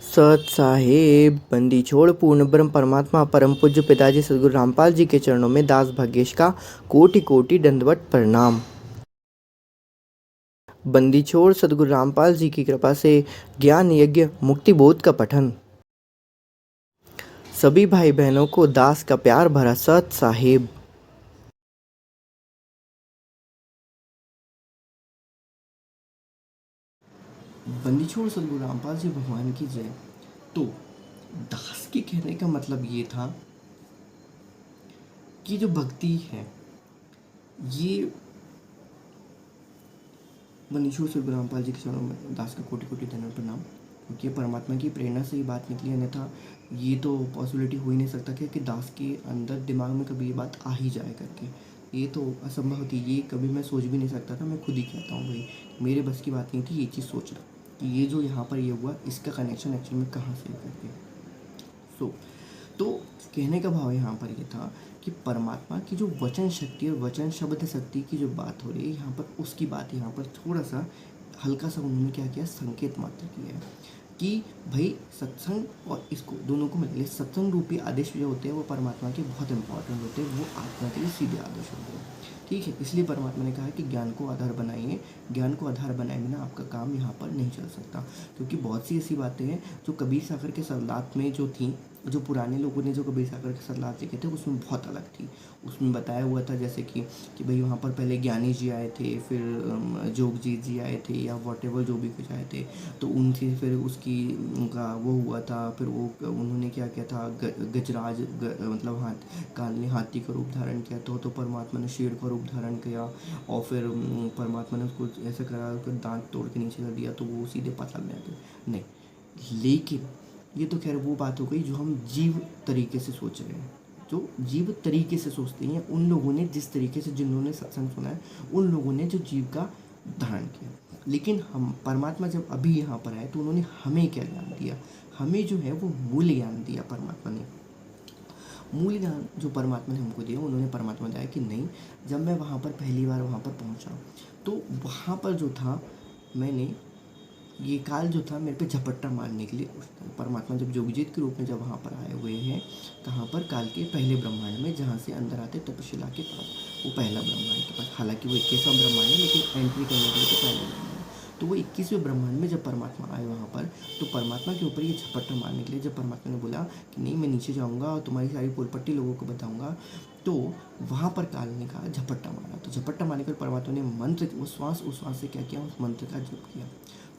सत साहेब बंदी छोड़ पूर्ण ब्रह्म परमात्मा परम पूज्य पिताजी सदगुरु रामपाल जी के चरणों में दास भाग्येश का कोटि कोटि दंडवत प्रणाम। बंदी छोड़ सदगुरु रामपाल जी की कृपा से ज्ञान यज्ञ मुक्ति बोध का पठन। सभी भाई बहनों को दास का प्यार भरा सत साहेब। बंदी छोड़ सदगुरु रामपाल जी भगवान की जय। तो दास के कहने का मतलब ये था कि जो भक्ति है ये बंदीछोड़ सदगुरु रामपाल जी के चरणों में दास का कोटि कोटि दंडवत प्रणाम। क्योंकि परमात्मा की प्रेरणा से ये बात निकली, अन्यथा ये तो पॉसिबिलिटी हो ही नहीं सकता कि दास के अंदर दिमाग में कभी ये बात आ ही जाए करके। ये तो असंभव थी, ये कभी मैं सोच भी नहीं सकता था। मैं खुद ही कहता हूँ भाई मेरे बस की बात नहीं थी ये चीज़ सोचना कि ये जो यहाँ पर ये हुआ इसका कनेक्शन एक्चुअली में कहाँ से करके। तो कहने का भाव यहाँ पर ये था कि परमात्मा की जो वचन शक्ति और वचन शब्द शक्ति की जो बात हो रही है यहाँ पर, उसकी बात यहाँ पर थोड़ा सा हल्का सा उन्होंने क्या किया, संकेत मात्र किया है कि भाई सत्संग और इसको दोनों को मिले। सत्संग रूपी आदेश जो होते हैं वो परमात्मा के बहुत इंपॉर्टेंट होते हैं, वो आत्मा के लिए सीधे आदेश होते हैं। ठीक है, इसलिए परमात्मा ने कहा कि ज्ञान को आधार बनाइए। ज्ञान को आधार बनाए बिना आपका काम यहाँ पर नहीं चल सकता। क्योंकि बहुत सी ऐसी बातें हैं जो कबीर सागर के सलात में जो थी, जो पुराने लोगों ने जो कबीर सागर के सलात लिखे थे उसमें बहुत अलग थी। उसमें बताया हुआ था जैसे कि भाई वहाँ पर पहले ज्ञानी जी आए थे, फिर जोगजीत जी आए थे या वॉटेवर जो भी कुछ आए थे, तो उनसे फिर उसकी उनका वो हुआ था। फिर वो उन्होंने क्या किया था, गजराज मतलब काल ने हाथी का रूप धारण किया, तो परमात्मा ने शेर का रूप धारण किया। और फिर परमात्मा ने उसको ऐसा करा, उसका दांत तोड़ के नीचे कर दिया तो वो सीधे पाताल में आ गए। नहीं, लेकिन ये तो खैर वो बात हो गई जो हम जीव तरीके से सोच रहे हैं। जो जीव तरीके से सोचते हैं उन लोगों ने, जिस तरीके से जिन्होंने सत्संग सुना है उन लोगों ने जो जीव का धारण किया। लेकिन हम परमात्मा जब अभी यहाँ पर आए तो उन्होंने हमें क्या ज्ञान दिया, हमें जो है वो मूल ज्ञान दिया। परमात्मा ने मूल ज्ञान जो परमात्मा ने हमको दिया, उन्होंने परमात्मा दिया कि नहीं, जब मैं वहाँ पर पहली बार वहाँ पर पहुँचा तो वहाँ पर जो था, मैंने ये काल जो था मेरे पे झपट्टा मारने के लिए परमात्मा जब जोगजीत के रूप में जब वहाँ पर आए हुए हैं, कहाँ पर, काल के पहले ब्रह्मांड में, जहाँ से अंदर आते तपशिला के पास, वो पहला ब्रह्मांड के पास। हालांकि वो 21वां ब्रह्मांड है, लेकिन एंट्री करने के लिए तो पहले ब्रह्मांड। तो वो 21वें ब्रह्मांड में जब परमात्मा आए वहाँ पर, तो परमात्मा के ऊपर ये झपट्टा मारने के लिए जब परमात्मा ने बोला कि नहीं मैं नीचे जाऊँगा और तुम्हारी सारी पोलपट्टी लोगों को बताऊँगा, तो वहाँ पर काल ने कहा झपट्टा मारा। तो झपट्टा मारने पर परमात्मा ने मंत्र, वो श्वास उश्वास से क्या किया, उस मंत्र का जप किया।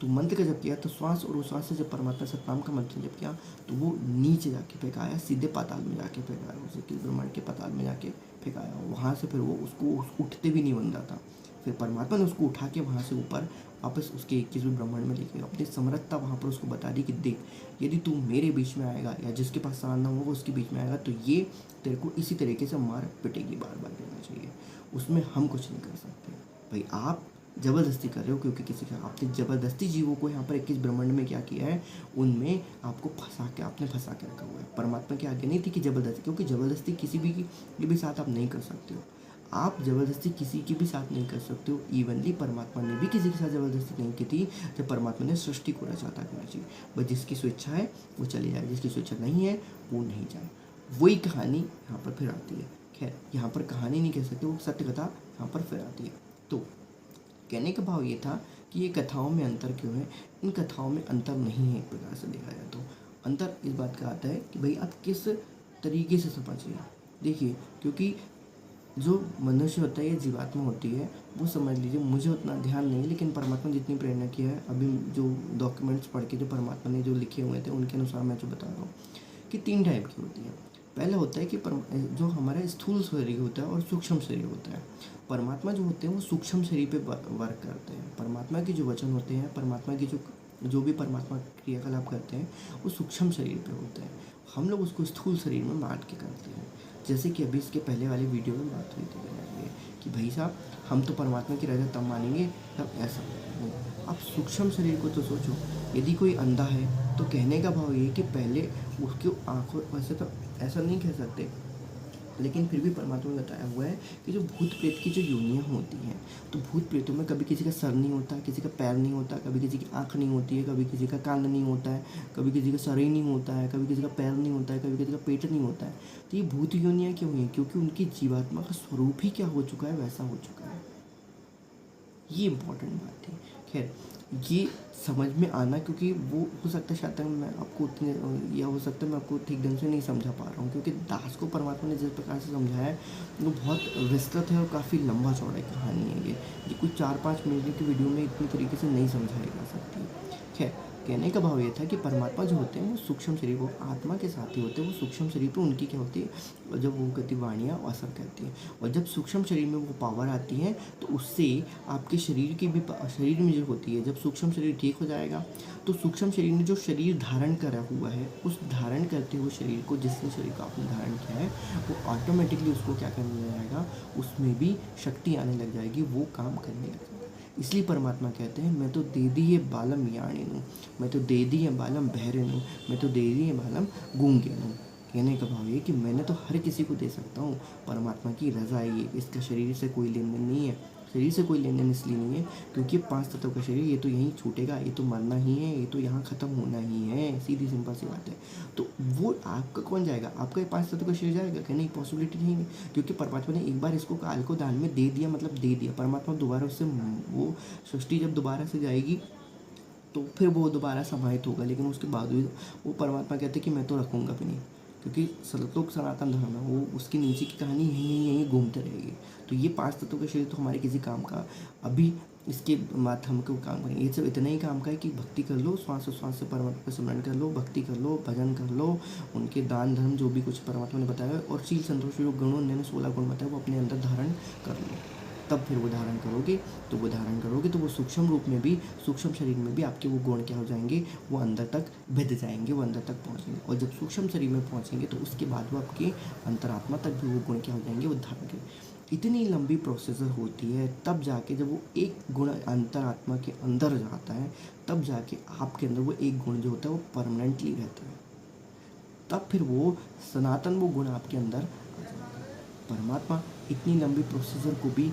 तो मंत्र का जप किया तो श्वास और उश्वास से जब परमात्मा सतनाम का मंत्र जप किया तो वो नीचे जाके फेंकाया, सीधे पाताल में जाके फेंकाया, उसे किस ब्रह्मांड के पाताल में जाके फेंकाया। वहाँ से फिर वो उसको उठते भी नहीं बन रहा था। फिर परमात्मा ने उसको उठा के वहाँ से ऊपर वापस उसके 21वें ब्रह्मांड में लेके अपनी समर्थता वहाँ पर उसको बता दी कि देख, यदि तू मेरे बीच में आएगा या जिसके पास सामना होगा उसके बीच में आएगा तो ये तेरे को इसी तरीके से मार पिटेगी, बार बार देना चाहिए, उसमें हम कुछ नहीं कर सकते। भाई आप ज़बरदस्ती कर रहे हो, क्योंकि किसी का आपने ज़बरदस्ती जीवों को यहाँ पर 21 ब्रह्मांड में क्या किया है, उनमें आपको फंसा के रखा हुआ है। परमात्मा की आज्ञा नहीं थी कि ज़बरदस्ती, क्योंकि ज़बरदस्ती किसी भी के भी साथ आप नहीं कर सकते हो। आप ज़बरदस्ती किसी के भी साथ नहीं कर सकते हो। इवनली परमात्मा ने भी किसी के साथ ज़बरदस्ती नहीं की थी जब परमात्मा ने सृष्टि को रचा था करना चाहिए। बस जिसकी स्वेच्छा है वो चली जाए, जिसकी स्वेच्छा नहीं है वो नहीं जाए। वही कहानी यहाँ पर फिर आती है। खैर, यहाँ पर कहानी नहीं कह सकते, वो सत्य कथा यहाँ पर फिर आती है। तो कहने का भाव ये था कि ये कथाओं में अंतर क्यों है। इन कथाओं में अंतर नहीं है, एक प्रकार से देखा जाए तो अंतर इस बात का आता है कि भाई आप किस तरीके से समझिए। देखिए, क्योंकि जो मनुष्य होता है या जीवात्मा होती है वो समझ लीजिए, मुझे उतना ध्यान नहीं, लेकिन परमात्मा जितनी प्रेरणा किया है, अभी जो डॉक्यूमेंट्स पढ़ के जो परमात्मा ने जो लिखे हुए थे उनके अनुसार मैं जो बता रहा हूँ कि 3 टाइप की होती है। पहला होता है कि जो हमारा स्थूल शरीर होता है और सूक्ष्म शरीर होता है। परमात्मा जो होते हैं वो सूक्ष्म शरीर पे वर्क करते हैं। परमात्मा के जो वचन होते हैं, परमात्मा की जो भी परमात्मा क्रियाकलाप करते हैं वो सूक्ष्म शरीर पे होते हैं। हम लोग उसको स्थूल शरीर में बांट के करते हैं। जैसे कि अभी इसके पहले वाले वीडियो में बात हुई थी कि भाई साहब, हम तो परमात्मा की रजा तब मानेंगे तब ऐसा नहीं। आप सूक्ष्म शरीर को तो सोचो, यदि कोई अंधा है तो कहने का भाव ये कि पहले उसके आँखों, वैसे तो ऐसा नहीं कह सकते लेकिन फिर भी परमात्मा ने बताया हुआ है कि जो भूत प्रेत की जो योनियाँ होती हैं, तो भूत प्रेतों में कभी किसी का सर नहीं होता, किसी का पैर नहीं होता, कभी किसी की आँख नहीं होती है, कभी किसी का कान नहीं होता है, कभी किसी का सर ही नहीं होता है, कभी किसी का पैर नहीं होता है, कभी किसी का पेट नहीं होता है। तो ये भूत योनियाँ क्यों हुई? क्योंकि उनकी जीवात्मा का स्वरूप ही क्या हो चुका है, वैसा हो चुका है। ये इम्पोर्टेंट बात है। खैर, ये समझ में आना, क्योंकि वो हो सकता है शायद तक मैं आपको उतने, या हो सकता है मैं आपको ठीक ढंग से नहीं समझा पा रहा हूँ, क्योंकि दास को परमात्मा ने जिस प्रकार से समझाया है वो बहुत विस्तृत है और काफ़ी लंबा चौड़ा कहानी है। ये कोई 4-5 मिनट की वीडियो में इतनी तरीके से नहीं समझाई जा सकती। खैर, कहने का भाव ये था कि परमात्मा जो होते हैं वो सूक्ष्म शरीर, वो आत्मा के साथ ही होते हैं, वो सूक्ष्म शरीर पर उनकी क्या होती है, और जब वो कहती वाणियाँ असर करती हैं, और जब सूक्ष्म शरीर में वो पावर आती है तो उससे आपके शरीर की भी, शरीर में जो होती है, जब सूक्ष्म शरीर ठीक हो जाएगा तो सूक्ष्म शरीर ने जो शरीर धारण करा हुआ है, उस धारण करते हुए शरीर को, जिसने शरीर को आपने धारण किया है, वो ऑटोमेटिकली उसको क्या करने लग जाएगा, उसमें भी शक्ति आने लग जाएगी, वो काम करने लग जाएगा। इसलिए परमात्मा कहते हैं मैं तो दे दिए बालम याणिनु, मैं तो दे दिए बालम बहरिनु, मैं तो दे दिए बालम गूंगेनु। कहने का भाव ये कि मैंने तो हर किसी को दे सकता हूँ, परमात्मा की रज़ा है ये, इसका शरीर से कोई लेन देन नहीं है। शरीर से कोई लेन देन इसलिए नहीं है क्योंकि 5 तत्व का शरीर, ये तो यहीं छूटेगा, ये तो मरना ही है, ये तो यहाँ ख़त्म होना ही है, सीधी सिंपल सी बात है। तो वो आपका कौन जाएगा, आपका ये 5 तत्व का शरीर जाएगा क्या? नहीं, पॉसिबिलिटी नहीं है, क्योंकि परमात्मा ने एक बार इसको काल को दान में दे दिया, मतलब दे दिया। परमात्मा दोबारा उससे, वो सृष्टि जब दोबारा से जाएगी तो फिर वो दोबारा समाहित होगा, लेकिन उसके बाद भी वो परमात्मा कहते हैं कि मैं तो रखूँगा भी नहीं, क्योंकि सतलोक सनातन धर्म है, वो उसकी नीचे की कहानी यहीं घूमते रहेगी। तो ये 5 तत्वों का शरीर तो हमारे किसी काम का, अभी इसके बाद हमको काम करेंगे, ये सब इतना ही काम का है कि भक्ति कर लो, श्वास से परमात्मा का स्मरण कर लो, भक्ति कर लो, भजन कर लो, उनके दान धर्म जो भी कुछ परमात्मा ने बताया, और शील संतोष जो गुणों ने 16 गुण बताया वो अपने अंदर धारण कर लो। तब फिर वो धारण करोगे तो वो सूक्ष्म रूप में भी, सूक्ष्म शरीर में भी आपके वो गुण क्या हो जाएंगे, वो अंदर तक भिद जाएंगे, वो अंदर तक पहुँचेंगे, और जब सूक्ष्म शरीर में पहुँचेंगे तो उसके बाद वो आपके अंतरात्मा तक भी वो गुण क्या हो जाएंगे, वो धारण करेंगे। इतनी लंबी प्रोसेसर होती है, तब जाके जब वो एक गुण अंतरात्मा के अंदर जाता है, तब जाके आपके अंदर वो एक गुण जो होता है वो परमानेंटली रहता है, तब फिर वो सनातन वो गुण आपके अंदर आ जाएगा। परमात्मा इतनी लंबी प्रोसीजर को भी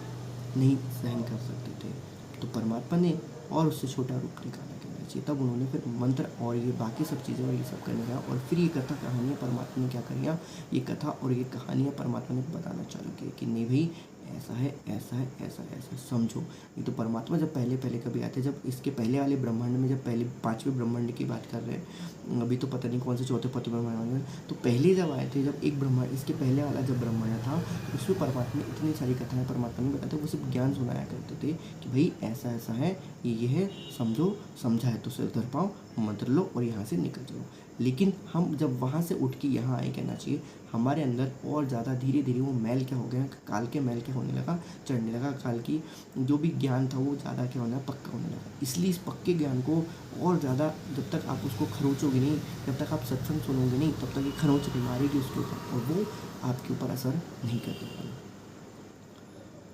नहीं सहन कर सकते थे, तो परमात्मा ने और उससे छोटा रूप निकाला, कहना चाहिए। तब उन्होंने फिर मंत्र और ये बाकी सब चीज़ें और ये सब करने लगा, और फिर ये कथा कहानियाँ परमात्मा ने क्या करिया, ये कथा और ये कहानियाँ परमात्मा ने बताना चालू की कि नहीं भाई ऐसा है, ऐसा है, ऐसा है, ऐसा समझो। नहीं तो परमात्मा जब पहले कभी आते, जब इसके पहले वाले ब्रह्मांड में, जब पहले 5वें ब्रह्मांड की बात कर रहे हैं, अभी तो पता नहीं कौन से 4थे ब्रह्मांड में, तो पहले जब आए थे, जब एक ब्रह्मांड, इसके पहले वाला जब ब्रह्मांड था, उसमें परमात्मा ने इतनी सारी कथाएं परमात्मा ने बताते, वो सिर्फ ज्ञान सुनाया करते थे कि भाई ऐसा ऐसा है, ये है, समझो, समझा है तो सिर धर पाओ, मंत्र लो और यहाँ से निकल जाओ। लेकिन हम जब वहाँ से उठ के यहाँ आए, कहना चाहिए, हमारे अंदर और ज़्यादा धीरे धीरे वो मैल क्या हो गया, काल के मैल क्या होने लगा, चढ़ने लगा, काल की जो भी ज्ञान था वो ज़्यादा क्या होना, पक्का होने लगा। इसलिए इस पक्के ज्ञान को और ज़्यादा, जब तक आप उसको खरोचोगे नहीं, जब तक आप सत्संग सुनोगे नहीं, तब तक ये खरोच नहीं मारेगी उसके ऊपर, और वो आपके ऊपर असर नहीं कर पाएगा।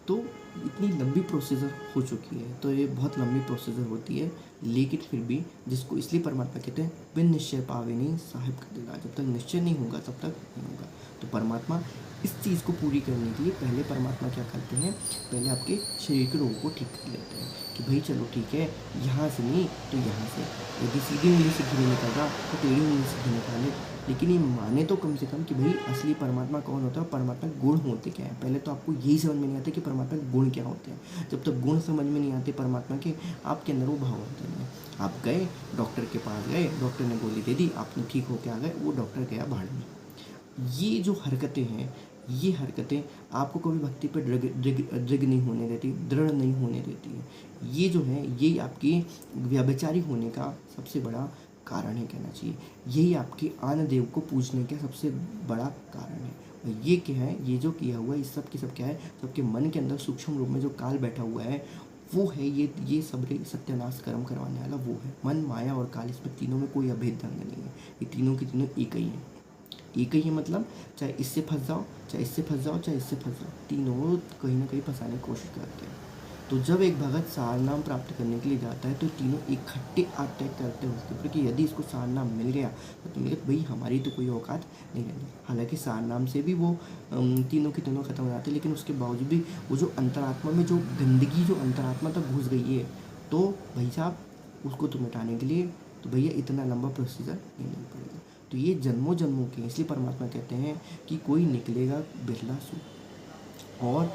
तो इतनी लंबी प्रोसीजर हो चुकी है, तो ये बहुत लंबी प्रोसीजर होती है, लेकिन फिर भी जिसको, इसलिए परमात्मा कहते हैं बिन निश्चय पावे नहीं साहिब का दिला, जब तक निश्चय नहीं होगा तब तक नहीं होगा। तो परमात्मा इस चीज़ को पूरी करने के लिए पहले परमात्मा क्या करते हैं, पहले आपके शरीर के रोगों को ठीक कर लेते हैं कि भाई चलो ठीक है, यहाँ से नहीं तो यहाँ से, यदि सीधी उंगली से घी निकल रहा तो टेढ़ी उंगली से घी निकाले, लेकिन ये माने तो कम से कम कि भाई असली परमात्मा कौन होता है, परमात्मा गुण होते क्या है। पहले तो आपको यही समझ में नहीं आता कि परमात्मा के गुण क्या होते हैं। जब तक गुण समझ में नहीं आते परमात्मा के, आपके अंदर वो भाव होते हैं। आप गए डॉक्टर के पास गए, डॉक्टर ने गोली दे दी, आपने ठीक होके आ गए, वो डॉक्टर गया भाड़ में। ये जो हरकतें हैं, ये हरकतें आपको कभी भक्ति पर दृढ़ नहीं होने देती, दृढ़ नहीं होने देती है। ये जो है, ये आपकी व्यभिचारी होने का सबसे बड़ा कारण है, कहना चाहिए। यही आपके आन देव को पूजने का सबसे बड़ा कारण है। और ये क्या है, ये जो किया हुआ है, इस सब की सब क्या है, सबके मन के अंदर सूक्ष्म रूप में जो काल बैठा हुआ है, वो है ये सब सत्यानाश कर्म करवाने वाला वो है। मन, माया और काल, इसमें तीनों में कोई अभेद ढंग नहीं है, ये तीनों के तीनों एक ही हैं। एक ही है मतलब, चाहे इससे फंस जाओ, चाहे इससे फंस जाओ, चाहे इससे फंस जाओ, तीनों कहीं ना कहीं फंसाने की कोशिश करते हैं। तो जब एक भगत सारनाम प्राप्त करने के लिए जाता है तो तीनों इकट्ठे अटैक करते हैं उसके ऊपर कि यदि इसको सारनाम मिल गया तो मिल गया, भाई हमारी तो कोई औकात नहीं रही। हालांकि सारनाम से भी वो तीनों की तीनों खत्म हो जाते हैं, लेकिन उसके बावजूद भी वो जो अंतरात्मा में जो गंदगी जो अंतरात्मा तक घुस गई है, तो भाई साहब उसको तो मिटाने के लिए तो भैया इतना लंबा प्रोसीजर नहीं पड़ेगा। तो ये जन्मों जन्मों के, इसलिए परमात्मा कहते हैं कि कोई निकलेगा बिरला सू, और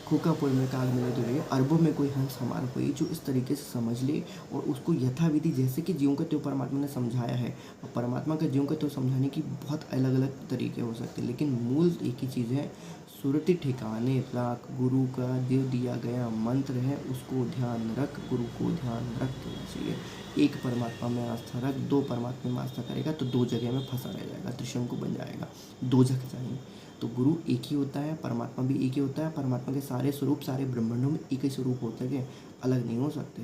खोकापुर में काग मिले तो रहे, अरबों में कोई हंस हमारा कोई, जो इस तरीके से समझ ले और उसको यथाविधि जैसे कि जीवों का त्यों परमात्मा ने समझाया है। और परमात्मा का जीवों का त्यों समझाने की बहुत अलग अलग तरीके हो सकते हैं, लेकिन मूल एक ही चीज़ है, सुरति ठिकाने रख, गुरु का जो दिया गया मंत्र है उसको ध्यान रख, गुरु को ध्यान रख देना चाहिए। एक परमात्मा में आस्था रख, दो परमात्मा में आस्था करेगा तो दो जगह में फंसा रह जाएगा, त्रिशंकु बन जाएगा, दो जगह चाहिए। तो गुरु एक ही होता है, परमात्मा भी एक ही होता है, परमात्मा के सारे स्वरूप सारे ब्रह्मांडों में एक ही स्वरूप होते हैं, अलग नहीं हो सकते।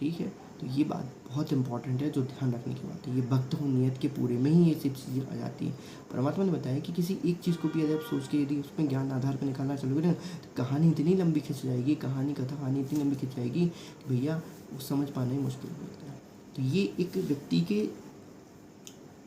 ठीक है, तो ये बात बहुत इंपॉर्टेंट है जो ध्यान रखने की बात है। ये भक्त हो नियत के पूरे में ही ये सब चीज़ें आ जाती हैं। परमात्मा ने बताया कि किसी एक चीज़ को भी यदि आप सोच के यदि उसमें ज्ञान आधार पर निकालना चलोगे ना, तो कहानी इतनी लंबी खिंच जाएगी, कहानी इतनी लंबी खिंच जाएगी कि भैया वो समझ पाना ही मुश्किल हो जाता है। तो ये एक व्यक्ति के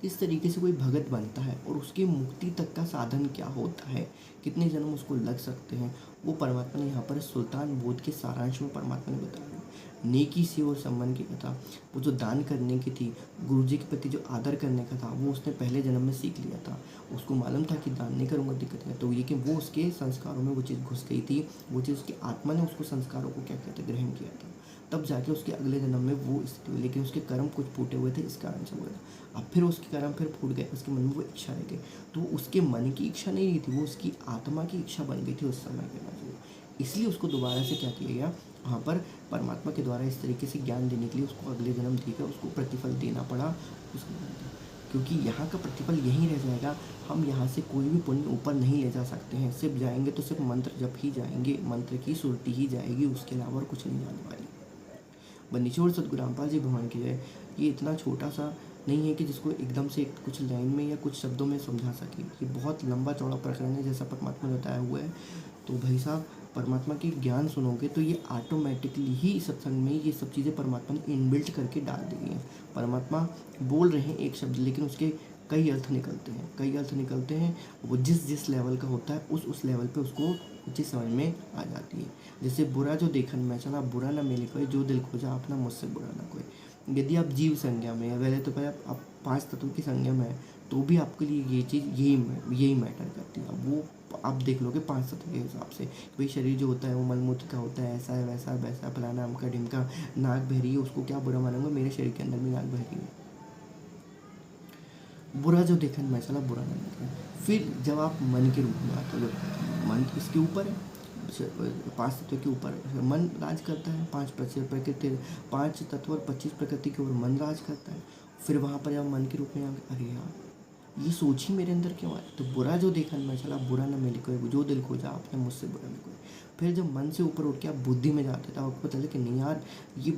इस तरीके से कोई भगत बनता है और उसकी मुक्ति तक का साधन क्या होता है, कितने जन्म उसको लग सकते हैं, वो परमात्मा ने यहाँ पर सुल्तान बोध के सारांश में परमात्मा ने बताया। नेकी से और सम्मान की कथा, वो जो दान करने की थी, गुरुजी के प्रति जो आदर करने का था, वो उसने पहले जन्म में सीख लिया था। उसको मालूम था कि दान नहीं करूँगा दिक्कत है, तो ये कि वो उसके संस्कारों में वो चीज़ घुस गई थी, वो चीज़ उसकी आत्मा ने उसको संस्कारों को क्या कहते ग्रहण किया था, तब जाके उसके अगले जन्म में वो स्थिति हुई। लेकिन उसके कर्म कुछ फूटे हुए थे, इस कारण से हुआ था। अब फिर उसके कर्म फिर फूट गए, उसके मन में वो इच्छा रह गई, तो उसके मन की इच्छा नहीं रही थी, वो उसकी आत्मा की इच्छा बन गई थी उस समय के बाद। इसलिए उसको दोबारा से क्या किया गया, वहाँ पर परमात्मा के द्वारा इस तरीके से ज्ञान देने के लिए उसको अगले जन्म देकर उसको प्रतिफल देना पड़ा उसको, क्योंकि यहाँ का प्रतिफल यहीं रह जाएगा। हम यहाँ से कोई भी पुण्य ऊपर नहीं ले जा सकते हैं, सिर्फ जाएंगे तो सिर्फ मंत्र जप ही जाएंगे, मंत्र की सुरती ही जाएगी, उसके अलावा और कुछ नहीं जाने वाली। बंदीछोड़ सतगुरु रामपाल जी भगवान की जय। ये इतना छोटा सा नहीं है कि जिसको एकदम से कुछ लाइन में या कुछ शब्दों में समझा सके, ये बहुत लंबा चौड़ा प्रकरण है जैसा परमात्मा ने बताया हुआ है। तो भाई साहब परमात्मा की ज्ञान सुनोगे तो ये ऑटोमेटिकली ही सत्संग में ये सब चीज़ें परमात्मा ने इनबिल्ट करके डाल दी हैं। परमात्मा बोल रहे हैं एक शब्द, लेकिन उसके कई अर्थ निकलते हैं, वो जिस जिस लेवल का होता है उस लेवल पे उसको चीज़ समझ में आ जाती है। जैसे बुरा जो देखन में चला, बुरा ना मिले कोई, जो दिल खोजा अपना मुझसे बुरा ना कोई। यदि आप जीव संज्ञा में, पहले तो पहले आप 5 तत्वों की संज्ञा में है, तो भी आपके लिए ये चीज़ यही मैटर करती है। अब वो आप देख लोगे 5 तत्व के हिसाब से, भाई शरीर जो होता है वो मलमूत्र का होता है, ऐसा है वैसा है वैसा, फलाना अमका ढिमका, नाक बह रही है उसको क्या बुरा मानूंगा, मेरे शरीर के अंदर भी नाक बह रही है। बुरा जो देखन में चला, बुरा ना लगे। फिर जब आप मन के रूप में आते हो, मन इसके ऊपर है, 5 तत्व के ऊपर मन राज करता है, 5 प्रकृति, 5 तत्व और 25 प्रकृति के ऊपर मन राज करता है। फिर वहाँ पर जब मन के रूप में अरे यार ये सोच ही मेरे अंदर क्यों आया, तो बुरा जो देखन में चला, बुरा न मिले कोई, जो दिल खोजा आपने मुझसे बुरा न कोई। फिर जब मन से ऊपर उठ के आप बुद्धि में जाते थे, आपको पता चला कि नहीं यार ये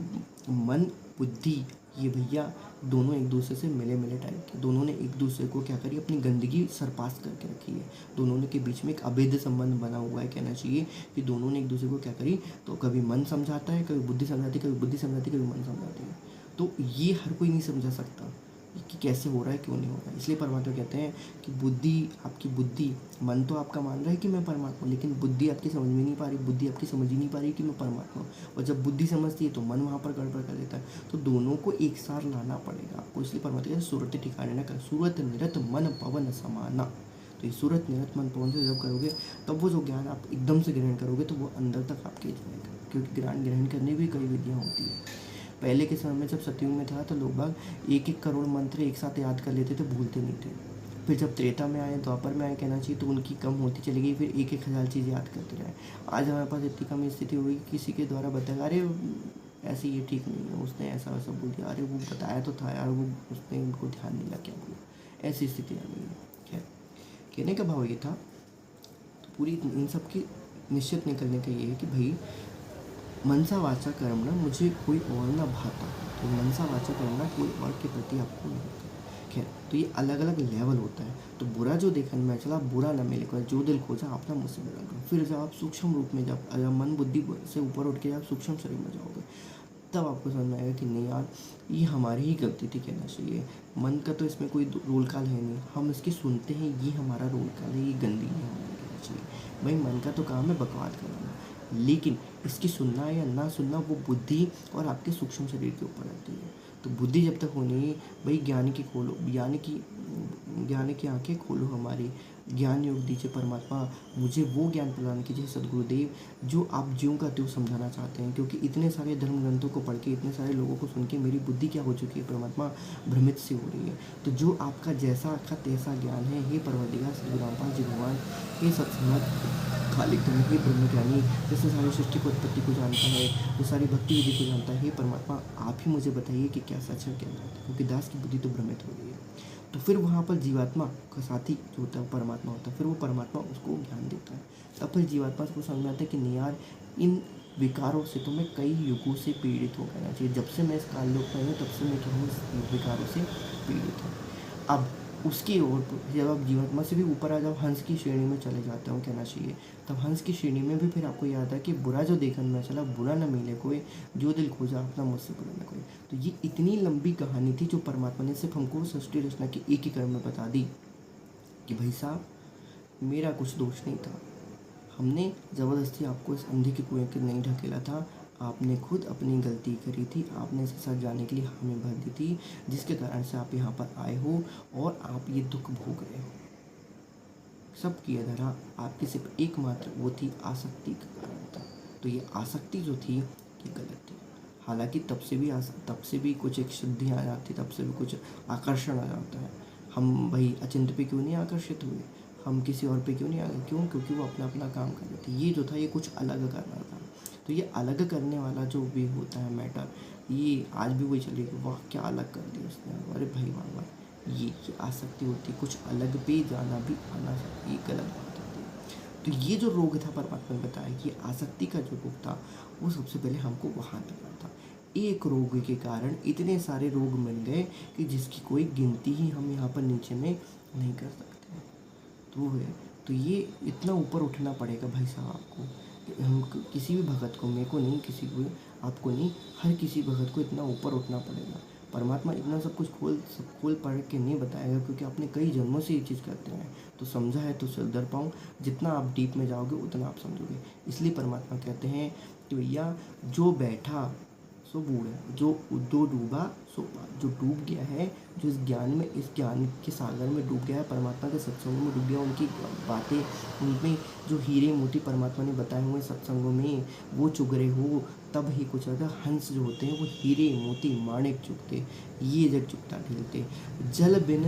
मन बुद्धि ये भैया दोनों एक दूसरे से मिले टाइप के, दोनों ने एक दूसरे को क्या करी, अपनी गंदगी सरपास करके रखी है। दोनों ने के बीच में एक अभेद्य संबंध बना हुआ है, कहना चाहिए कि दोनों ने एक दूसरे को क्या करी, तो कभी मन समझाता है, कभी बुद्धि समझाती है, कभी बुद्धि समझाती है, कभी मन समझाती है। तो ये हर कोई नहीं समझा सकता कि कैसे हो रहा है क्यों नहीं हो रहा है। इसलिए परमात्मा कहते हैं कि बुद्धि, आपकी बुद्धि, मन तो आपका मान रहा है कि मैं परमात्मा, लेकिन बुद्धि आपकी समझ में नहीं पा रही, बुद्धि आपकी समझ ही नहीं पा रही कि मैं परमात्मा हूँ। और जब बुद्धि समझती है तो मन वहाँ पर गड़बड़ कर देता है। तो दोनों को एक साथ लाना पड़ेगा आपको। इसलिए परमात्मा कहते हैं सूरत ठिकाने न कर, सूरत निरत मन पवन समाना। तो ये सूरत निरत मन पवन से जब करोगे तब वो जो ज्ञान आप एकदम से ग्रहण करोगे तो वो अंदर तक आपके जाएगा, क्योंकि ज्ञान ग्रहण करने भी कई विधियाँ होती है। पहले के समय में जब सतयुग में था तो लोग बाग 1-1 करोड़ मंत्र एक साथ याद कर लेते थे, भूलते नहीं थे। फिर जब त्रेता में आए, द्वापर में आए कहना चाहिए, तो उनकी कम होती चली गई, फिर 1-1 हज़ार चीज़ याद करते रहे। आज हमारे पास इतनी कम स्थिति हुई, किसी के द्वारा बताया अरे ऐसे ये ठीक नहीं है, उसने ऐसा वैसा बोल दिया, अरे वो बताया तो था यार, वो उसने उनको ध्यान नहीं लगा क्या बोला, ऐसी स्थिति आ गई। खैर कहने का भाव ये था, तो पूरी इन सब की निश्चित निकलने का ये है कि भाई मनसा वाचा कर्म ना मुझे कोई और ना भाता, तो मनसा वाचा कर्म ना कोई और के प्रति आपको नहीं होता। खैर, तो ये अलग अलग लेवल होता है। तो बुरा जो देखन में चला बुरा न मिले कोई, जो दिल खोजा अपना मुझसे मिलन करो। फिर जब आप सूक्ष्म रूप में जब मन बुद्धि से ऊपर उठ के आप सूक्ष्म शरीर में जाओगे, तब आपको समझ में आएगा कि नहीं यार, ये हमारी ही गलती थी कहना चाहिए। मन का तो इसमें कोई रोल काल है नहीं, हम इसकी सुनते हैं, ये हमारा रोल काल है, ये गंदी है हमारी कहना चाहिए। भाई मन का तो काम है बकवास करना, लेकिन इसकी सुनना या ना सुनना वो बुद्धि और आपके सूक्ष्म शरीर के ऊपर आती है। तो बुद्धि जब तक होनी, भाई ज्ञान की खोलो, ज्ञान की आंखें खोलो हमारी, ज्ञान योग दीजिए परमात्मा, मुझे वो ज्ञान प्रदान कीजिए सदगुरुदेव जो आप ज्यों का त्यों समझाना चाहते हैं। क्योंकि इतने सारे धर्म ग्रंथों को पढ़ के, इतने सारे लोगों को सुन के मेरी बुद्धि क्या हो चुकी है परमात्मा, भ्रमित सी हो रही है। तो जो आपका जैसा आखा तैसा ज्ञान है, हे परवरदिगार श्री रामपाल जी भगवान, हे सत्संगत खालिक तुम, हे ब्रह्म ज्ञानी, जैसे सारी सृष्टि को उत्पत्ति को जानता है, जो सारी भक्ति विधि को जानता है, हे परमात्मा आप ही मुझे बताइए कि क्या सच है क्या गलत है, क्योंकि दास की बुद्धि तो भ्रमित हो रही है। तो फिर वहाँ पर जीवात्मा का साथी जो होता है वो परमात्मा होता है, फिर वो परमात्मा उसको ज्ञान देता है। तब फिर जीवात्मा को समझ में आता है कि नहीं यार, इन विकारों से तो मैं कई युगों से पीड़ित हो कहना चाहिए, जब से मैं इस काललोक में हूँ तब से मैं क्या हूँ, इस विकारों से पीड़ित हूँ। अब उसकी ओर जब आप जीवात्मा से भी ऊपर आ जाओ, हंस की श्रेणी में चले जाते हो कहना चाहिए, तब हंस की श्रेणी में भी फिर आपको याद है कि बुरा जो देखन में चला बुरा न मिले कोई, जो दिल खोजा अपना मुझसे बुरा न कोई। तो ये इतनी लंबी कहानी थी जो परमात्मा ने सिर्फ हमको सृष्टि रचना के एक ही कर्म में बता दी कि भाई साहब मेरा कुछ दोष नहीं था, हमने ज़बरदस्ती आपको इस अंधे के कुएं के नहीं ढकेला था, आपने खुद अपनी गलती करी थी, आपने इसके साथ जाने के लिए हमें भर दी थी, जिसके कारण से आप यहाँ पर आए हो और आप ये दुख भोग रहे हो। सब किया धरा आपकी सिर्फ एकमात्र वो थी आसक्ति का कारण था। तो ये आसक्ति जो थी ये गलत थी। हालांकि तब से भी कुछ एक शुद्धि आ जाती, तब से भी कुछ आकर्षण आ जाता है। हम भाई अचिंत्य पे क्यों नहीं आकर्षित हुए, हम किसी और पे क्यों नहीं आ गए, क्यों? क्योंकि वो अपना अपना काम कर रहे थे। ये जो था ये कुछ अलग कर रहा था। तो ये अलग करने वाला जो भी होता है मैटर, ये आज भी वही चलेगा, वाह क्या अलग कर दिया उसने, अरे भाई वाह वाह, ये आसक्ति होती है, कुछ अलग पे जाना भी आना चाहिए, ये गलत बात होती है। तो ये जो रोग था परमात्मा ने बताया कि आसक्ति का जो रोग था वो सबसे पहले हमको वहाँ लगा था। एक रोग के कारण इतने सारे रोग मिल गए कि जिसकी कोई गिनती ही हम यहाँ पर नीचे में नहीं कर सकते हैं। तो वो है, तो ये इतना ऊपर उठना पड़ेगा भाई साहब आपको, कि हम किसी भी भगत को, मेरे को नहीं, किसी को, आपको नहीं, हर किसी भगत को इतना ऊपर उठना पड़ेगा। परमात्मा इतना सब खोल पढ़ के नहीं बताएगा, क्योंकि आपने कई जन्मों से ये चीज़ करते हैं। तो समझा है तो सिर दर पाऊँ, जितना आप डीप में जाओगे उतना आप समझोगे। इसलिए परमात्मा कहते हैं कि भैया जो बैठा सो बूढ़ा, जो डूबा सो पार। जो डूब गया है, जो इस ज्ञान के सागर में डूब गया है, परमात्मा के सत्संगों में डूब गया, उनकी बातें, उनमें जो हीरे मोती परमात्मा ने बताए हुए सत्संगों में वो चुग रहे हो, तब ही कुछ होता। हंस जो होते हैं वो हीरे मोती माणिक चुगते, ये जग चुगता ढेलते, जल बिन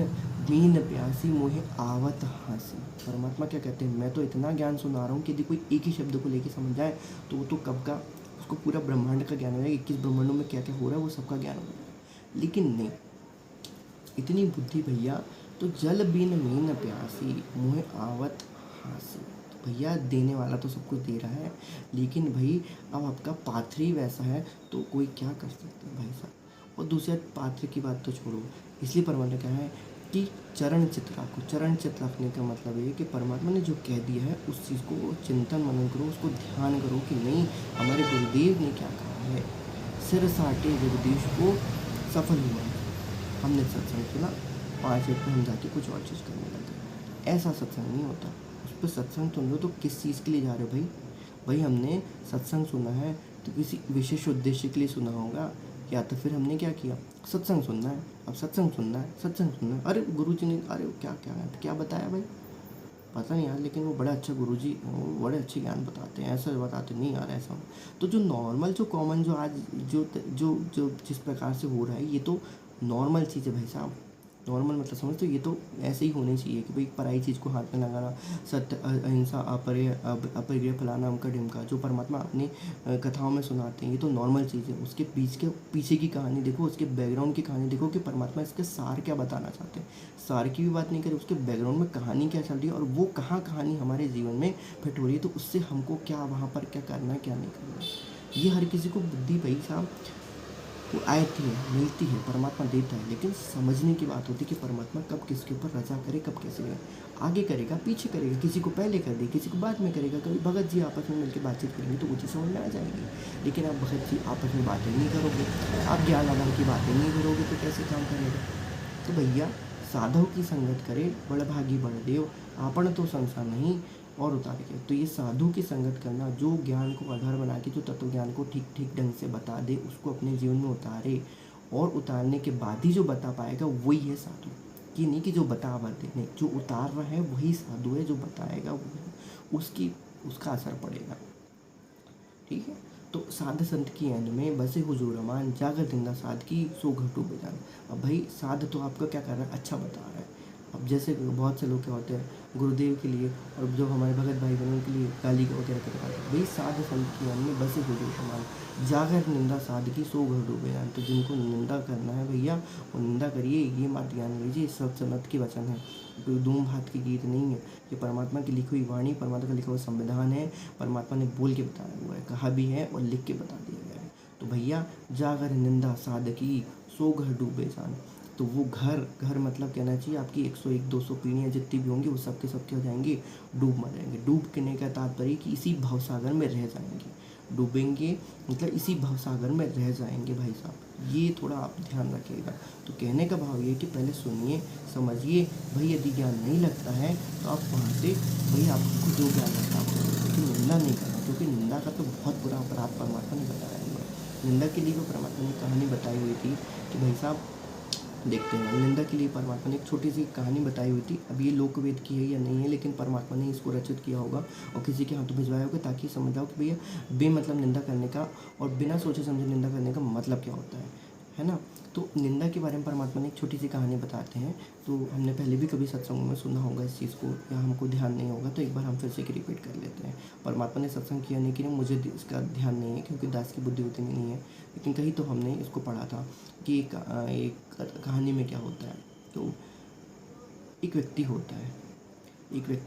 बीन प्यासी मोहे आवत हासी। परमात्मा क्या कहते हैं, मैं तो इतना ज्ञान सुना रहा हूँ कि यदि कोई एक ही शब्द को लेके समझ जाए तो वो तो कब का, उसको पूरा ब्रह्मांड का ज्ञान हो जाएगा, 21 ब्रह्मांडों में क्या क्या हो रहा है वो सबका ज्ञान हो जाएगा। लेकिन नहीं, इतनी बुद्धि भैया, तो जल बिन मीन प्यासी मुँह आवत हासी। तो भैया देने वाला तो सब कुछ दे रहा है, लेकिन भाई अब आपका पात्र ही वैसा है तो कोई क्या कर सकता है भाई साहब। और दूसरे पात्र की बात तो छोड़ो, इसलिए परमात्मा ने कहा है कि चरण चित रखो। चरण चित रखने का मतलब ये कि परमात्मा ने जो कह दिया है उस चीज़ को चिंतन मनन करो, उसको ध्यान करो कि नहीं हमारे गुरुदेव ने क्या कहा है। सिर साटे जगदीश को सफल हुआ है। हमने सत्संग सुना, 5 मिनट में हम जाके कुछ और चीज़ करने लगे। ऐसा सत्संग नहीं होता। उस पर सत्संग सुन लो तो किस चीज़ के लिए जा रहे हो भाई हमने सत्संग सुना है तो किसी विशेष उद्देश्य के लिए सुना होगा, या तो फिर हमने क्या किया, सत्संग सुनना है, अब सत्संग सुनना है, अरे गुरुजी ने अरे क्या बताया भाई, पता नहीं यार, लेकिन वो बड़ा अच्छा गुरुजी, वो बड़े अच्छे ज्ञान बताते हैं, ऐसा बताते नहीं यार ऐसा। तो जो नॉर्मल, जो कॉमन, जो आज जो जिस प्रकार से हो रहा है, ये तो नॉर्मल चीज़ है भाई साहब। नॉर्मल मतलब समझ, तो ये तो ऐसे ही होनी चाहिए कि भाई पराई चीज़ को हाथ में लगाना, सत्य अहिंसा अपरिग्रह फलाना अमका ढिमका, जो परमात्मा अपनी कथाओं में सुनाते हैं, ये तो नॉर्मल चीज़ है। उसके पीछे की कहानी देखो, उसके बैकग्राउंड की कहानी देखो कि परमात्मा इसके सार क्या बताना चाहते हैं। सार की भी बात नहीं करें, उसके बैकग्राउंड में कहानी क्या चल रही है और वो कहानी हमारे जीवन में फिट हो रही है, तो उससे हमको क्या वहाँ पर क्या करना है क्या नहीं करना है। ये हर किसी को बुद्धि भाई साहब वो आती है, मिलती है, परमात्मा देता है, लेकिन समझने की बात होती है कि परमात्मा कब किसके ऊपर रजा करे, कब कैसे करे, आगे करेगा, पीछे करेगा, किसी को पहले कर दे, किसी को बाद में करेगा। कभी भगत जी आपस में मिलकर बातचीत करेंगे तो वो चीज़ समझ में आ जाएगी, लेकिन आप भगत जी आपस में बातें नहीं करोगे, आप ज्ञान आदान की बातें नहीं करोगे तो कैसे काम करेगा। तो भैया साधु की संगत करे, बड़ भागी बड़ देव, आपन तो संसार नहीं और उतार के। तो ये साधु की संगत करना, जो ज्ञान को आधार बना के जो तत्व ज्ञान को ठीक ठीक ढंग से बता दे, उसको अपने जीवन में उतारे, और उतारने के बाद ही जो बता पाएगा वही है साधु। कि नहीं कि जो बता दे, नहीं, जो उतार रहा है वही साधु है, जो बताएगा वो उसकी उसका असर पड़ेगा। ठीक है। तो साध संत की एन में बसे हुजूर अमान, जागर जिंदा साध की सो घटू बजान। अब भाई साध तो आपका क्या कर रहा है, अच्छा बता रहा है। अब जैसे बहुत से लोग क्या होते हैं गुरुदेव के लिए और जो हमारे भगत भाई बहनों के लिए गाली वगैरह के बताते हैं, भाई साध संत की एन में बसे हुजूर अमान, जागर निंदा साध की सो घटू बजान। तो जिनको निंदा करना है भैया वो निंदा करिए, ये मत ध्यान लीजिए, सब सनत के वचन है, कोई धूम भात की गीत नहीं है। ये परमात्मा की लिखी हुई वाणी, परमात्मा का लिखा हुआ संविधान है, परमात्मा ने बोल के बताया हुआ है, कहा भी है और लिख के बता दिया गया है। तो भैया जागर निंदा साधकी सो घर डूबे जान। तो वो घर, घर मतलब कहना चाहिए आपकी 101 200 पीढ़ियाँ जितनी भी होंगी वो सबके सबके हो जाएंगे, डूब मर जाएंगे। डूब के का तात्पर्य कि इसी भवसागर में रह जाएंगे, डूबेंगे मतलब इसी भवसागर में रह जाएंगे भाई साहब, ये थोड़ा आप ध्यान रखिएगा। तो कहने का भाव ये कि पहले सुनिए, समझिए, भाई यदि ज्ञान नहीं लगता है तो आप वहाँ से भाई आपको जो ज्ञान लगता है, लेकिन निंदा नहीं करना, क्योंकि निंदा का तो बहुत बुरा अपराध परमात्मा ने बताया हुआ है। निंदा के लिए भी परमात्मा ने कहानी बताई हुई थी कि भाई साहब देखते हैं, निंदा के लिए परमात्मा ने एक छोटी सी कहानी बताई हुई थी। अब ये लोकवेद की है या नहीं है, लेकिन परमात्मा ने इसको रचित किया होगा और किसी के हाथों भिजवाया होगा ताकि समझ जाओ कि भैया बेमतलब निंदा करने का और बिना सोचे समझे निंदा करने का मतलब क्या होता है ना। तो निंदा के बारे में परमात्मा ने एक छोटी सी कहानी बताते हैं। तो हमने पहले भी कभी सत्संगों में सुना होगा इस चीज़ को, या हमको ध्यान नहीं होगा, तो एक बार हम फिर से रिपीट कर लेते हैं। परमात्मा ने सत्संग किया नहीं किया मुझे इसका ध्यान नहीं है, क्योंकि दास की बुद्धि उतनी नहीं है, लेकिन कहीं तो हमने इसको पढ़ा था कि एक कहानी में क्या होता है। तो एक व्यक्ति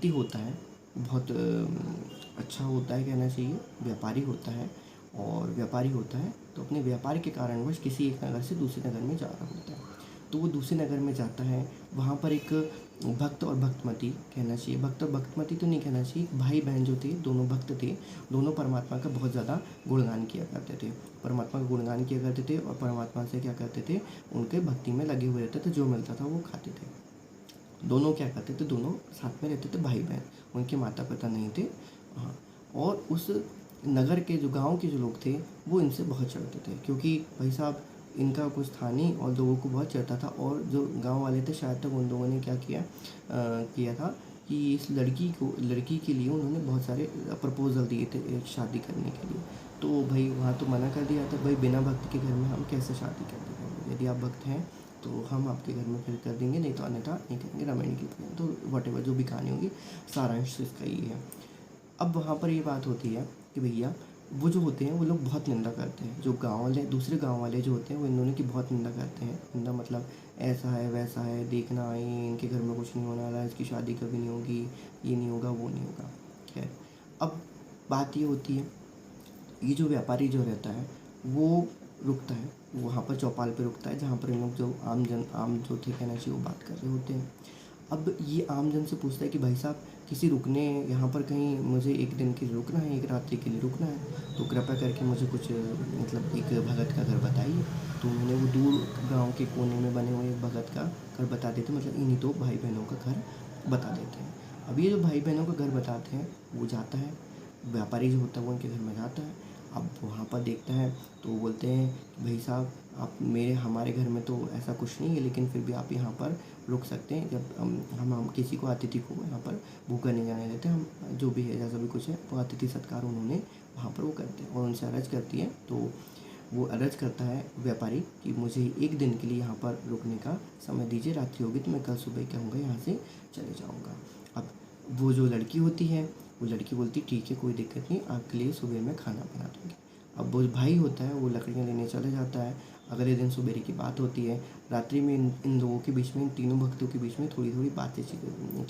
होता है, बहुत अच्छा होता है कहना चाहिए, व्यापारी होता है, और व्यापारी होता है तो अपने व्यापार के कारणवश किसी एक नगर से दूसरे नगर में जा रहा होता है। तो वो दूसरे नगर में जाता है, वहाँ पर एक भक्त और भक्तमती कहना चाहिए, भक्त और भक्तमती तो नहीं कहना चाहिए, भाई बहन जो थे दोनों भक्त थे, दोनों परमात्मा का बहुत ज़्यादा गुणगान किया करते थे, परमात्मा का गुणगान किया करते थे और परमात्मा से क्या करते थे, उनके भक्ति में लगे हुए रहते थे, जो मिलता था वो खाते थे। दोनों क्या करते थे, दोनों साथ में रहते थे भाई बहन, उनके माता पिता नहीं थे। हाँ, और उस नगर के जो गांव के जो लोग थे वो इनसे बहुत चिढ़ते थे, क्योंकि भाई साहब इनका कुछ था नहीं और लोगों को बहुत चिढ़ता था। और जो गांव वाले थे शायद तक उन लोगों ने क्या किया था कि इस लड़की के लिए उन्होंने बहुत सारे प्रपोजल दिए थे शादी करने के लिए। तो भाई वहाँ तो मना कर दिया था, भाई बिना भक्त के घर में हम कैसे शादी कर देंगे, यदि आप भक्त हैं तो हम आपके घर में फिर कर देंगे, नहीं तो अन्यथा नहीं करेंगे, रामायण की। तो वटेवर जो भी कहानी होगी सारांश इसका ये है। अब वहाँ पर ये बात होती है कि भैया वो जो होते हैं वो लोग बहुत निंदा करते हैं, जो गाँव वाले दूसरे गाँव वाले जो होते हैं वो इन्होंने की बहुत निंदा करते हैं। निंदा मतलब ऐसा है वैसा है, देखना आए इनके घर में कुछ नहीं होने वाला, इसकी शादी कभी नहीं होगी, ये नहीं होगा वो नहीं होगा। खैर, अब बात ये होती है, ये जो व्यापारी जो रहता है वो रुकता है, वहाँ पर चौपाल पे रुकता है जहाँ पर इन लोग जो आम जो थे कहना चाहिए वो बात कर रहे होते हैं। अब ये आम जन से पूछता है कि भाई साहब किसी रुकने यहाँ पर कहीं मुझे एक दिन के लिए रुकना है, एक रात्रि के लिए रुकना है, तो कृपया करके मुझे कुछ मतलब एक भगत का घर बताइए। तो उन्होंने वो दूर गांव के कोने में बने हुए एक भगत का घर बता देते, मतलब इन्हीं दो भाई बहनों का घर बता देते हैं। अब ये जो भाई बहनों का घर बताते हैं वो जाता है, व्यापारी जो होता है वो उनके घर में जाता है। अब वहाँ पर देखता है तो वो बोलते हैं कि भाई साहब आप हमारे घर में तो ऐसा कुछ नहीं है, लेकिन फिर भी आप यहाँ पर रुक सकते हैं। जब हम किसी को अतिथि को यहाँ पर भूखा नहीं जाने देते, हम जो भी है जैसा भी कुछ है वो अतिथि सत्कार उन्होंने वहाँ पर वो करते हैं। और उनसे अर्ज करती है, तो वो अर्ज करता है व्यापारी कि मुझे एक दिन के लिए यहाँ पर रुकने का समय दीजिए, रात्रि होगी तो मैं कल सुबह क्या होगा यहाँ से चले जाऊँगा। अब वो जो लड़की होती है वो लड़की बोलती ठीक है कोई दिक्कत नहीं, आपके लिए सुबह में खाना बना दूँगी। अब वो भाई होता है वो लकड़ियाँ लेने चले जाता है। अगले दिन सुबेरे की बात होती है, रात्रि में इन लोगों के बीच में, इन तीनों भक्तों के बीच में थोड़ी थोड़ी बातें,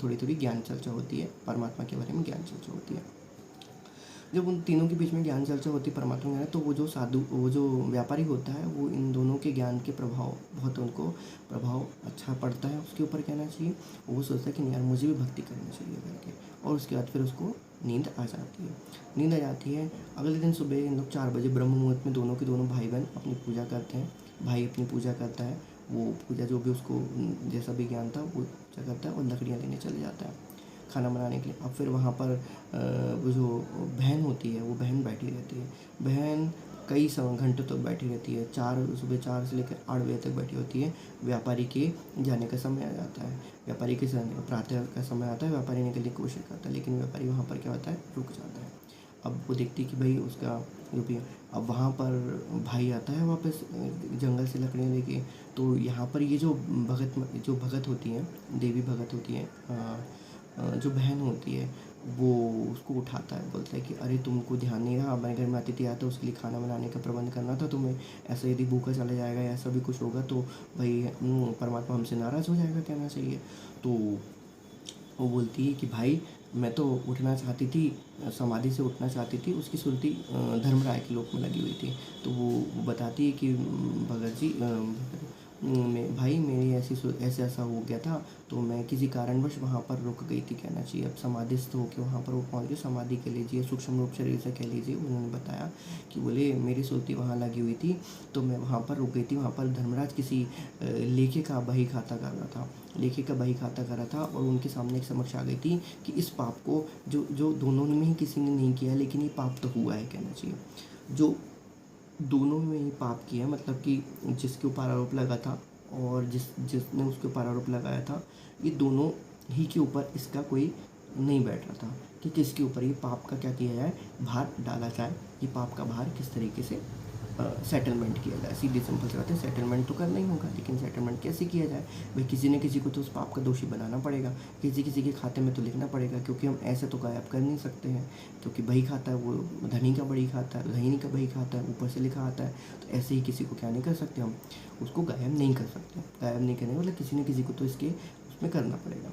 थोड़ी थोड़ी ज्ञान चर्चा होती है, परमात्मा के बारे में ज्ञान चर्चा होती है। जब उन तीनों के बीच में ज्ञान चर्चा होती है परमात्मा ज्ञान, तो वो जो व्यापारी होता है वो इन दोनों के ज्ञान के प्रभाव बहुत उनको प्रभाव अच्छा पड़ता है उसके ऊपर, कहना चाहिए। वो सोचता है कि नहीं यार मुझे भी भक्ति करनी चाहिए करके, और उसके बाद फिर उसको नींद आ जाती है। नींद आ जाती है। अगले दिन सुबह इन लोग 4 बजे ब्रह्म मुहूर्त में दोनों के दोनों भाई बहन अपनी पूजा करते हैं। भाई अपनी पूजा करता है, वो पूजा जो भी उसको जैसा भी ज्ञान था वो पूजा करता है और लकड़ियाँ लेने चले जाता है खाना बनाने के लिए। अब फिर वहाँ पर वो जो बहन होती है वो बहन बैठी रहती है। बहन कई घंटों तक बैठी रहती है, सुबह 4 से लेकर 8 बजे तक बैठी होती है। व्यापारी के जाने का समय आ जाता है, व्यापारी के प्रातः का समय आता है, व्यापारी निकलने की कोशिश करता है, लेकिन व्यापारी वहाँ पर क्या होता है, रुक जाता है। अब वो देखती है कि भाई उसका जो भी, अब वहाँ पर भाई आता है वापस जंगल से लकड़ियाँ लेके। तो यहाँ पर ये जो भगत होती हैं, देवी भगत होती हैं, जो बहन होती है, वो उसको उठाता है, बोलता है कि अरे तुमको ध्यान नहीं रहा, हमारे घर में अतिथि आता है, उसके लिए खाना बनाने का प्रबंध करना था तुम्हें, ऐसा यदि भूखा चला जाएगा या ऐसा भी कुछ होगा तो भाई परमात्मा हमसे नाराज़ हो जाएगा, कहना चाहिए। तो वो बोलती है कि भाई मैं तो उठना चाहती थी, समाधि से उठना चाहती थी, उसकी सुरती धर्मराय के लोक में लगी हुई थी। तो वो बताती है कि भगत जी भाई मेरी ऐसे ऐसा हो गया था, तो मैं किसी कारणवश वहाँ पर रुक गई थी, कहना चाहिए। अब समाधिस्थ होकर वहाँ पर वो पहुँच गए, समाधि के लीजिए, सूक्ष्म रूप शरीर से कह लीजिए। उन्होंने बताया कि बोले मेरी सुरती वहाँ लगी हुई थी, तो मैं वहाँ पर रुक गई थी। वहाँ पर धर्मराज किसी लेखे का बही खाता कर रहा था, लेखे का बही खाता कर रहा था, और उनके सामने एक समस्या आ गई थी कि इस पाप को जो दोनों में ही किसी ने नहीं किया, लेकिन ये पाप तो हुआ है, कहना चाहिए। जो दोनों में ही पाप किया, मतलब कि जिसके ऊपर आरोप लगा था और जिसने उसके ऊपर आरोप लगाया था, ये दोनों ही के ऊपर इसका कोई नहीं बैठ रहा था कि किसके ऊपर ये पाप का क्या किया जाए, भार डाला जाए, ये पाप का भार किस तरीके से सेटलमेंट किया जाए। सीधे सिंपल से बात है, सेटलमेंट तो करना ही होगा, लेकिन सेटलमेंट कैसे किया जाए भाई, किसी न किसी को तो उस पाप का दोषी बनाना पड़ेगा, किसी किसी के खाते में तो लिखना पड़ेगा, क्योंकि हम ऐसे तो गायब कर नहीं सकते हैं, क्योंकि बही खाता है वो धनी का बड़ी खाता है, धनी का बही खाता है, ऊपर से लिखा आता है, तो ऐसे ही किसी को क्या नहीं कर सकते, हम उसको गायब नहीं कर सकते। गायब नहीं करने मतलब किसी न किसी को तो इसके उसमें करना पड़ेगा।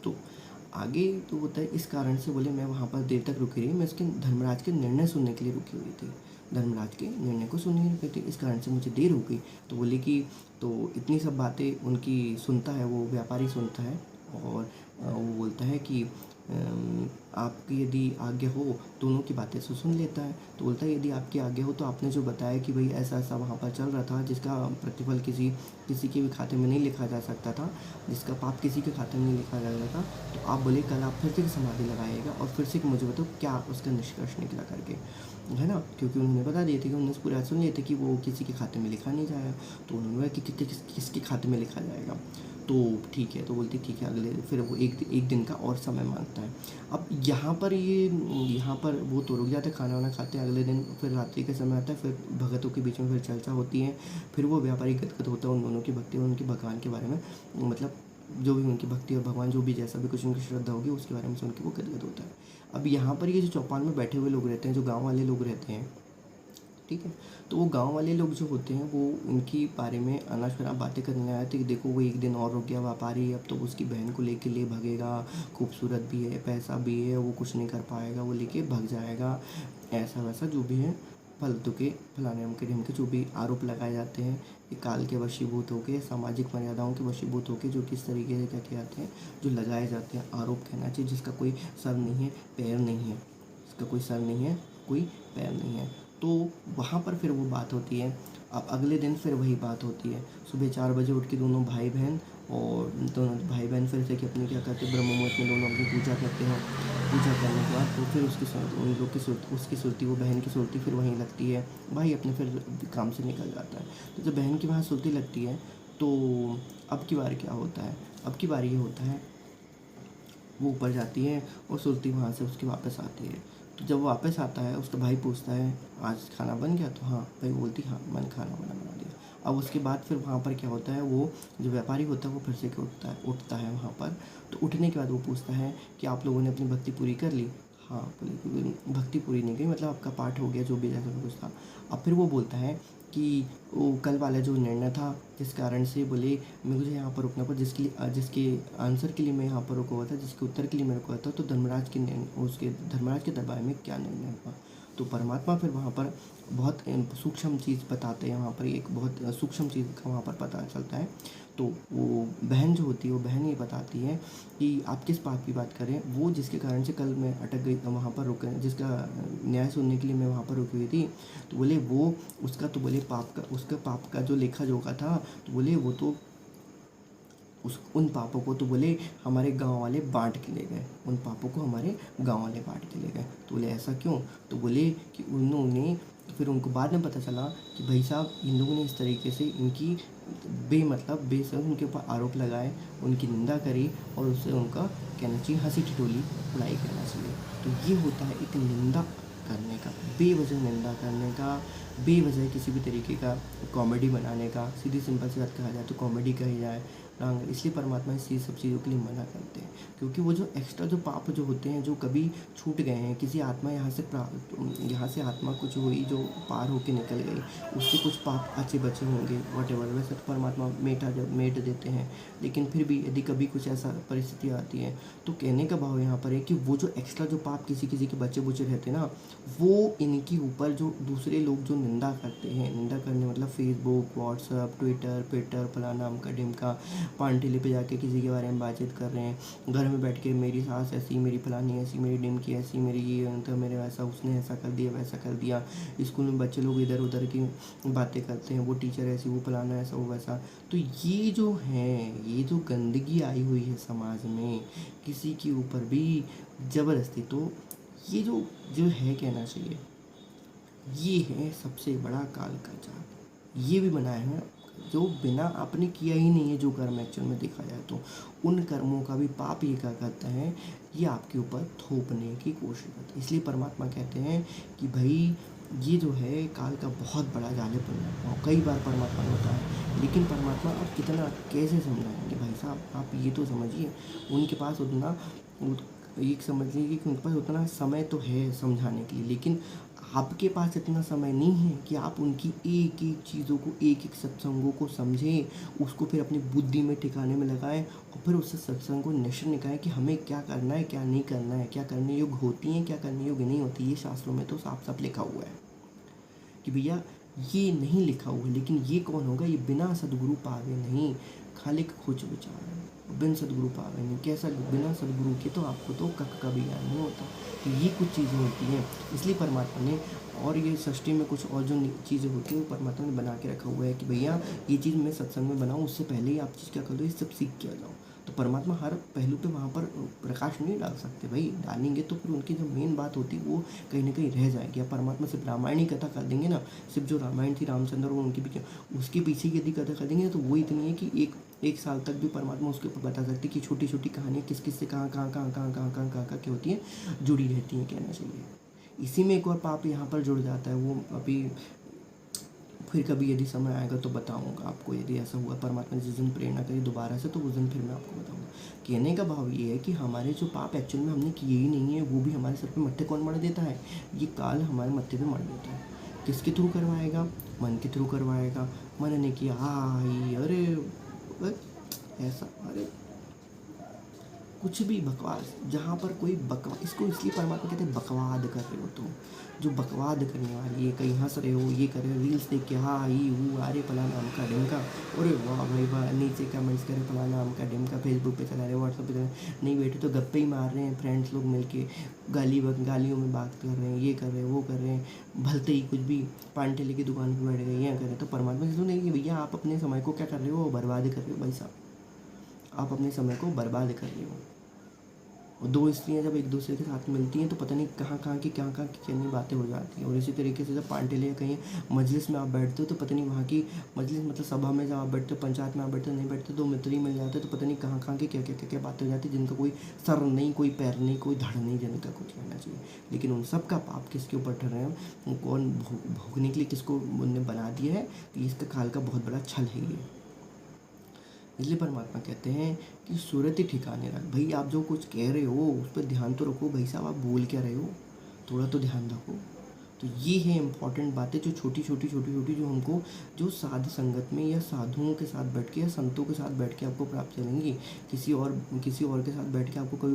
तो आगे तो होता है, इस कारण से बोले मैं वहाँ पर देर तक रुकी रही, मैं उसके धर्मराज के निर्णय सुनने के लिए रुकी हुई थी, धर्मराज के निर्णय को सुनने रुकी थी, इस कारण से मुझे देर हो गई। तो बोले कि तो इतनी सब बातें उनकी सुनता है, वो व्यापारी सुनता है, और वो बोलता है कि आपकी यदि आज्ञा हो, दोनों की बातें सुन लेता है। तो बोलता है यदि आपकी आज्ञा हो तो आपने जो बताया कि भाई ऐसा ऐसा वहाँ पर चल रहा था, जिसका प्रतिफल किसी के भी खाते में नहीं लिखा जा सकता था, जिसका पाप किसी के खाते में नहीं लिखा जा सकता था, तो आप बोले कल आप फिर से समाधि लगाइएगा और फिर से मुझे बताओ क्या उसका निष्कर्ष निकला करके, है ना। क्योंकि उन्होंने बता दिए थे कि उन्होंने पूरा सुन लिए थे कि वो किसी के खाते में लिखा नहीं जाएगा, तो उन्होंने बोला कि किसके खाते में लिखा जाएगा। तो ठीक है, तो बोलती ठीक है, अगले फिर वो एक दिन का और समय मांगता है। अब यहाँ पर वो तो रुक जाते, खाना वाना खाते हैं। अगले दिन फिर रात्रि का समय आता है, फिर भगतों के बीच में फिर चर्चा होती है। फिर वो व्यापारी गदगद होता है उन दोनों की भक्ति और उनके भगवान के बारे में, मतलब जो भी उनकी भक्ति और भगवान जो भी जैसा भी कुछ उनकी श्रद्धा होगी उसके बारे में सुन के वो गदगद होता है। अब यहाँ पर ये जो चौपाल में बैठे हुए लोग रहते हैं, जो गाँव वाले लोग रहते हैं, ठीक है, तो वो गांव वाले लोग जो होते हैं वो उनकी बारे में अनाज शराब बातें करने आए थे कि देखो वो एक दिन और रुक गया व्यापारी, अब तो उसकी बहन को लेके ले भागेगा, खूबसूरत भी है, पैसा भी है, वो कुछ नहीं कर पाएगा, वो लेके भाग जाएगा, ऐसा वैसा जो भी है फालतू के फलाने ढिमके जो भी आरोप लगाए जाते हैं, ये काल के वशीभूत होकर, सामाजिक मर्यादाओं के वशीभूत होकर जो किस तरीके से क्या किए जाते हैं, जो लगाए जाते हैं आरोप, कहना चाहिए, जिसका कोई सर नहीं है, पैर नहीं है, इसका कोई सर नहीं है, कोई पैर नहीं है। तो वहाँ पर फिर वो बात होती है। अब अगले दिन फिर वही बात होती है, सुबह 4 बजे उठ के दोनों भाई बहन फिर से कि अपनी क्या करते हैं, ब्रह्म मुहूर्त में दोनों अपनी पूजा करते हैं। पूजा करने के बाद तो फिर उन लोग की उसकी सुरती, वो बहन की सुरती फिर वहीं लगती है, भाई अपने फिर काम से निकल जाता है। तो जब बहन की वहाँ सुरती लगती है तो अब की बार क्या होता है, अब की बार ये होता है वो ऊपर जाती है और सुरती वहाँ से उसकी वापस आती है। तो जब वो वापस आता है उसका भाई पूछता है आज खाना बन गया, तो हाँ भाई बोलती हाँ मैंने खाना बना दिया। अब उसके बाद फिर वहाँ पर क्या होता है, वो जो व्यापारी होता है वो फिर से उठता है वहाँ पर। तो उठने के बाद वो पूछता है कि आप लोगों ने अपनी भक्ति पूरी कर ली। हाँ बोले भक्ति पूरी नहीं गई, मतलब आपका पाठ हो गया जो भी जैसा कुछ था। अब फिर वो बोलता है कि वो कल वाला जो निर्णय था जिस कारण से बोले मुझे यहाँ पर रुकना पड़ा, जिसके आंसर के लिए मैं यहाँ पर रुका हुआ था, जिसके उत्तर के लिए मैं रुका हुआ था, तो धर्मराज के दरबार में क्या निर्णय हुआ। तो परमात्मा फिर वहाँ पर बहुत सूक्ष्म चीज़ बताते हैं, वहाँ पर एक बहुत सूक्ष्म चीज़ का वहाँ पर पता चलता है। तो वो बहन जो होती है, वो बहन ये बताती है कि आप किस पाप की बात करें, वो जिसके कारण से कल मैं अटक गई, वहाँ पर रुक जिसका न्याय सुनने के लिए मैं वहाँ पर रुकी हुई थी, तो बोले वो उसका पाप का जो लेखा जोखा था, तो बोले वो तो उन पापों को तो बोले हमारे गांव वाले बांट के ले गए, उन पापों को हमारे गांव वाले बांट के ले गए। तो बोले ऐसा क्यों, तो बोले कि उन्होंने फिर उनको बाद में पता चला कि भाई साहब इन लोगों ने इस तरीके से इनकी बेसब उनके ऊपर आरोप लगाए, उनकी निंदा करी और उससे उनका कहना चाहिए हंसी ठिठोली उड़ाई करना चाहिए। तो ये होता है एक निंदा करने का, बेवजह निंदा करने का, बेवजह किसी भी तरीके का कॉमेडी बनाने का, सीधी सिंपल सी बात कहा जाए तो कॉमेडी कही जाए ना। इसलिए परमात्मा इस सब चीज़ों के लिए मना करते हैं, क्योंकि वो जो एक्स्ट्रा जो पाप जो होते हैं, जो कभी छूट गए हैं, किसी आत्मा यहाँ से आत्मा कुछ हुई जो पार होके निकल गई, उसके कुछ पाप अच्छे बचे होंगे वटेवर, वैसे तो परमात्मा मेट देते हैं। लेकिन फिर भी यदि कभी कुछ ऐसा परिस्थिति आती है, तो कहने का भाव यहाँ पर है कि वो जो एक्स्ट्रा जो पाप किसी किसी के बच्चे बुच्चे रहते हैं ना, वो इनके ऊपर जो दूसरे लोग जो निंदा करते हैं, निंदा करने मतलब फेसबुक, व्हाट्सअप, ट्विटर, फलाना अमका ढिमका, पान ठेले पे जाके किसी के बारे में बातचीत कर रहे हैं, घर में बैठ के मेरी सास ऐसी, मेरी फलानी ऐसी, मेरी डिमकी ऐसी, मेरी ये तो मेरे वैसा, उसने ऐसा कर दिया वैसा कर दिया। स्कूल में बच्चे लोग इधर उधर की बातें करते हैं, वो टीचर ऐसी, वो फलाना ऐसा, वो वैसा। तो ये जो है, ये जो गंदगी आई हुई है समाज में किसी के ऊपर भी ज़बरदस्ती, तो ये जो है कहना चाहिए, ये है सबसे बड़ा काल का जाल। ये भी बनाया है जो बिना आपने किया ही नहीं है, जो कर्म एक्चुअल में देखा जाए तो उन कर्मों का भी पाप ये क्या करता है, ये आपके ऊपर थोपने की कोशिश करता है। इसलिए परमात्मा कहते हैं कि भाई ये जो है काल का बहुत बड़ा जाल है पुण्य, और कई बार परमात्मा ने बताया। लेकिन परमात्मा आप कितना कैसे समझाएंगे भाई साहब, आप ये तो समझिए उनके पास उतना एक समझ लीजिए कि उनके पास उतना समय तो है समझाने के लिए, लेकिन आपके पास इतना समय नहीं है कि आप उनकी एक एक चीज़ों को, एक एक सत्संगों को समझें, उसको फिर अपनी बुद्धि में ठिकाने में लगाएं और फिर उससे सत्संग को निश्चय निकालें कि हमें क्या करना है, क्या नहीं करना है, क्या करने योग्य होती हैं, क्या करने योग्य नहीं होती। ये शास्त्रों में तो साफ साफ लिखा हुआ है कि भैया ये नहीं लिखा हुआ, लेकिन ये कौन होगा, ये बिना सदगुरु पावे नहीं, खालिक खुच विचार, बिन सदगुरु पावे नहीं। कैसा बिना सदगुरु के तो आपको तो कख का भी ज्ञान नहीं होता। तो ये कुछ चीज़ें होती हैं, इसलिए परमात्मा ने, और ये सृष्टि में कुछ और जो चीज़ें होती हैं वो परमात्मा ने बना के रखा हुआ है कि भैया ये चीज़ मैं सत्संग में बनाऊँ, उससे पहले ही आप चीज़ क्या कर दो, ये सब सीख के आ जाओ। तो परमात्मा हर पहलू पे वहाँ पर प्रकाश नहीं डाल सकते, भाई डालेंगे तो फिर उनकी जो मेन बात होती है वो कहीं ना कहीं रह जाएगी। अब परमात्मा सिर्फ रामायण ही कथा कर देंगे ना, सिर्फ जो रामायण थी रामचंद्र और उनके पीछे, उसके पीछे की यदि कथा कर देंगे तो वो इतनी है कि एक साल तक भी परमात्मा उसके ऊपर बता सकते कि छोटी छोटी कहानियाँ किस किस से कहाँ क्या होती हैं, जुड़ी रहती हैं कहना चाहिए। इसी में एक और पाप यहाँ पर जुड़ जाता है, वो अभी फिर कभी यदि समय आएगा तो बताऊंगा आपको, यदि ऐसा हुआ परमात्मा ने जिस दिन प्रेरणा करी दोबारा से, तो उस दिन फिर मैं आपको बताऊंगा। कहने का भाव ये है कि हमारे जो पाप एक्चुअल में हमने किए ही नहीं है, वो भी हमारे सर पे मत्थे कौन मर देता है, ये काल हमारे मत्थे पे मर देता है। किसके थ्रू करवाएगा, मन के थ्रू करवाएगा। मन ने किया अरे ऐसा, अरे कुछ भी बकवास, जहाँ पर कोई बकवास, इसको इसलिए परमात्मा कहते हैं बकवाद कर रहे हो तुम, जो बकवाद करने वाली है, कहीं हंस रहे हो, ये कर रहे हो, रील्स देख के ही वो अरे फलाना अमका ढिमका, अरे वाह भाई वाह, नीचे कमेंट्स करे फलाना अमका ढिमका, फेसबुक पे चला रहे, व्हाट्सअप पे चला रहे, नहीं बैठे तो गप्पे ही मार रहे हैं, फ्रेंड्स लोग मिलके गालियों में बात कर रहे हैं, ये कर रहे हैं, वो कर रहे हैं, भलते ही कुछ भी पान ठेले की दुकान पर बैठ गए, ये कर रहे हैं। तो परमात्मा से सुने कि भैया आप अपने समय को क्या कर रहे हो, बर्बाद कर रहे हो भाई साहब, आप अपने समय को बर्बाद कर रहे हो। और दो स्त्रियां जब एक दूसरे के साथ मिलती हैं तो पता नहीं कहाँ की कितनी बातें हो जाती हैं। और इसी तरीके से जब पान ठेले या कहीं मजलिस में आप बैठते हो तो पता नहीं वहाँ की मजलिस मतलब सभा में जब आप बैठते हो, पंचायत में आप बैठते हो, नहीं बैठते, दो मित्र ही मिल जाते तो पता नहीं कहाँ की क्या बातें हो जाती, जिनका कोई सर नहीं, कोई पैर नहीं, कोई धड़ नहीं, जिनका कुछ कहना चाहिए। लेकिन उन सब का पाप किसके ऊपर ठहर रहे हैं, कौन भोगने के लिए किसको उनने बना दिया है, कि इसका काल का बहुत बड़ा छल है ये। इसलिए परमात्मा कहते हैं कि सूरत ही ठिकाने रख। भाई आप जो कुछ कह रहे हो उस पर ध्यान तो रखो भाई साहब, आप बोल क्या रहे हो, थोड़ा तो ध्यान रखो। तो ये है इम्पॉर्टेंट बातें जो छोटी छोटी जो हमको जो साध संगत में या साधुओं के साथ बैठ के या संतों के साथ बैठ के आपको प्राप्त चलेंगी। किसी और के साथ बैठ के आपको कभी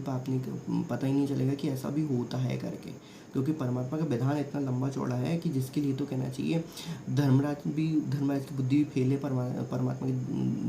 पता ही नहीं चलेगा कि ऐसा भी होता है करके, क्योंकि परमात्मा का विधान इतना लंबा चौड़ा है कि जिसके लिए तो कहना चाहिए धर्मराज की बुद्धि भी फेल है परमात्मा के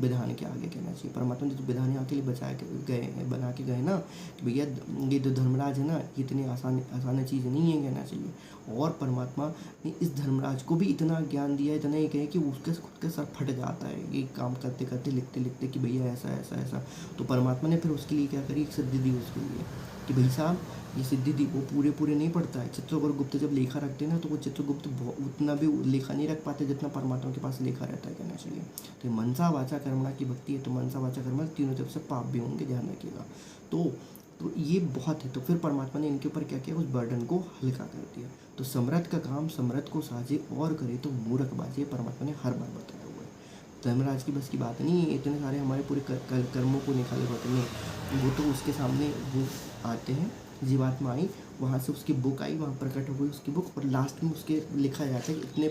विधान के आगे, कहना चाहिए। परमात्मा ने जो विधान यहाँ के लिए बना के गए ना कि भैया ये जो धर्मराज है ना, ये इतनी आसान चीज़ नहीं है, कहना चाहिए। और परमात्मा ने इस धर्मराज को भी इतना ज्ञान दिया, इतना ये कहे कि उसके खुद का सर फट जाता है ये काम करते करते, लिखते लिखते कि भैया ऐसा। तो परमात्मा ने फिर उसके लिए क्या करी, एक सिद्धि दी उसके लिए कि भाई साहब ये सिद्धि दी। वो पूरे नहीं पढ़ता है। चित्रगुप्त जब लेखा रखते हैं ना, तो वो चित्रगुप्त उतना भी लेखा नहीं रख पाते जितना परमात्मा के पास लेखा रहता है, कहना चाहिए। तो मनसा वाचा कर्मणा की भक्ति है। तो मनसा वाचा कर्मणा तीनों तरफ से पाप भी होंगे, ध्यान रखिएगा। तो ये बहुत है। तो फिर परमात्मा ने इनके ऊपर क्या किया, उस बर्डन को हल्का कर दिया। तो समर्थ का काम समर्थ को साझे और करे तो मूर्ख बाजे, परमात्मा ने हर बार बताया हुआ है। धर्मराज की बस की बात नहीं है, इतने सारे हमारे पूरे कर्मों को निकाले करने। वो तो उसके सामने वो आते हैं, जीवात्मा आई, वहाँ से उसकी बुक आई, वहाँ प्रकट हो गई उसकी बुक, और लास्ट में उसके लिखा जाता है कि इतने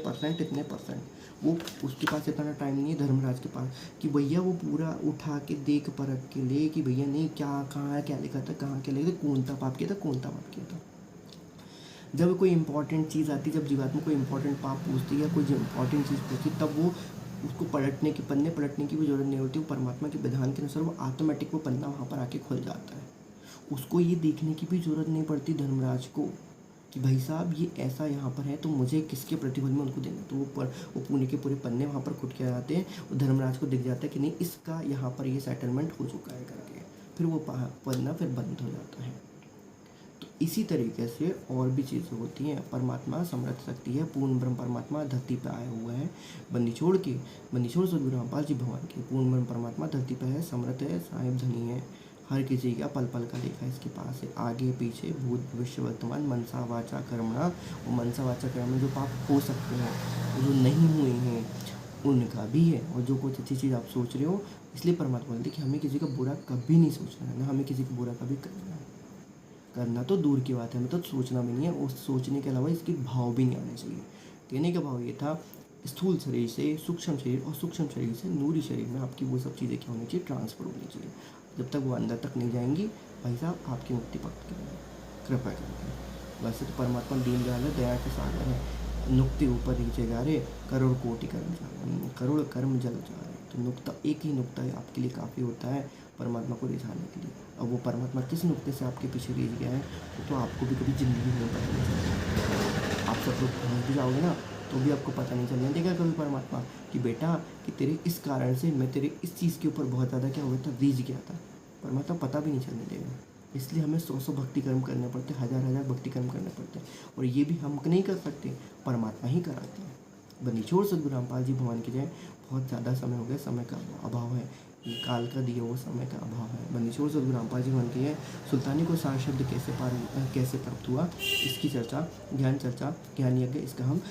परसेंट। वो उसके पास इतना टाइम नहीं है धर्मराज के पास कि भैया वो पूरा उठा के देख परख के ले कि भैया नहीं कहाँ क्या लिखा था, कहाँ क्या लिखा था, कौन था पाप किया था, कौन था पाप किया था। जब कोई इंपॉर्टेंट चीज़ आती, जब जीवात्मा कोई इंपॉर्टेंट पाप पूछती है, कोई इंपॉर्टेंट चीज़ पूछती, तब वो उसको पन्ने पलटने की भी जरूरत नहीं होती। वो परमात्मा के विधान के अनुसार वो ऑटोमेटिक वो पन्ना वहाँ पर आके खुल जाता है। उसको ये देखने की भी ज़रूरत नहीं पड़ती धर्मराज को कि भाई साहब ये ऐसा यहाँ पर है, तो मुझे किसके प्रतिफल में उनको देना। तो वो पुणे के पूरे पन्ने वहाँ पर खुद के आ जाते हैं, और धर्मराज को दिख जाता है कि नहीं इसका यहाँ पर ये सेटलमेंट हो चुका है करके। फिर वो पन्ना फिर बंद हो जाता है। तो इसी तरीके से और भी चीज़ें होती हैं। परमात्मा समर्थ शक्ति है, पूर्ण ब्रह्म परमात्मा धरती पर आया हुआ है। बंदी छोड़ सदगुरु रामपाल जी भगवान के पूर्ण ब्रह्म परमात्मा धरती पर है, समर्थ है, साहिब धनी है, हर किसी का पल पल का लेखा इसके पास है, आगे पीछे भूत भविष्य वर्तमान, मनसा वाचा कर्मणा। और मनसा वाचा कर्म जो पाप हो सकते हैं, जो नहीं हुए हैं, उनका भी है। और जो कुछ अच्छी चीज़ आप सोच रहे हो, इसलिए परमात्मा बोलते कि हमें किसी का बुरा कभी नहीं सोचना है, ना हमें किसी का बुरा कभी करना तो दूर की बात है, हमें तो सोचना भी नहीं है। और सोचने के अलावा इसके भाव भी नहीं आने चाहिए। कहने का भाव ये था, स्थूल शरीर से सूक्ष्म शरीर और सूक्ष्म शरीर से नूरी शरीर में आपकी वो सब चीज़ें क्या होनी चाहिए, ट्रांसफर होनी चाहिए। जब तक वो अंदर तक नहीं जाएंगी, भाई साहब आपकी मुक्ति पक्की करेंगे, कृपा करके। वैसे तो परमात्मा दीनदयाल है, दया के सागर है। नुक्ते ऊपर नीचे जा रहे, करोड़ कोटि करोड़ कर्म जल जा रहे। तो नुक्ता, एक ही नुक्ता आपके लिए काफ़ी होता है परमात्मा को रिझाने के लिए। अब वो परमात्मा किस नुक्ते से आपके पीछे रिझ गया है, तो आपको भी कभी ज़िंदगी में पता नहीं चलेगा। आप सब लोग पहुँच भी जाओगे ना, तो भी आपको पता नहीं चलने देगा कभी परमात्मा कि बेटा कि तेरे इस कारण से मैं तेरे इस चीज़ के ऊपर बहुत ज़्यादा क्या हुआ था, रीझ गया था। परमात्मा पता भी नहीं चलने देगा। इसलिए हमें 100 भक्ति कर्म करने पड़ते, हजार भक्ति कर्म करने पड़ते हैं। और ये भी हम नहीं कर सकते, परमात्मा ही कराते हैं। बनीचोड़ सदगुरु रामपाल जी भगवान की जय। बहुत ज़्यादा समय हो गया, समय का अभाव है, ये काल का दिया वो समय का अभाव है। बनीचोड़ सदगुरु रामपाल जी भगवान की जय। सुल्तानी को सार शब्द कैसे प्राप्त हुआ, इसकी चर्चा, ज्ञान यज्ञ, इसका हम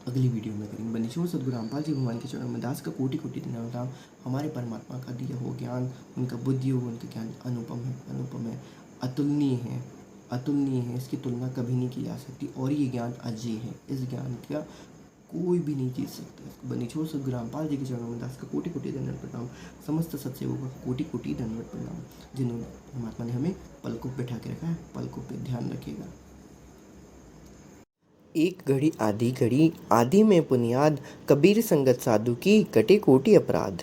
अगली वीडियो में करेंगे। बनीचोड़ सदगुरु रामपाल जी भगवान के चरणों में दास का कोटि कोटि प्रणाम। हमारे परमात्मा का दिया हो ज्ञान, उनका बुद्धि हो, उनका ज्ञान अनुपम है, अतुलनीय है। इसकी तुलना कभी नहीं की जा सकती। और ये ज्ञान अजय है, इस ज्ञान का कोई भी नहीं जीत सकता। बनीचोड़ सदगुरु रामपाल जी के चरणों में दास का कोटि कोटि दंडवत प्रणाम। समस्त सत्सेवकों का कोटि कोटि दंडवत प्रणाम, जिन्होंने परमात्मा ने हमें पलकों पे बैठा के रखा है। पलकों पे ध्यान रखिएगा। एक घड़ी आधी घड़ी, आधी में बुनियाद, कबीर संगत साधु की कटे कोटि अपराध।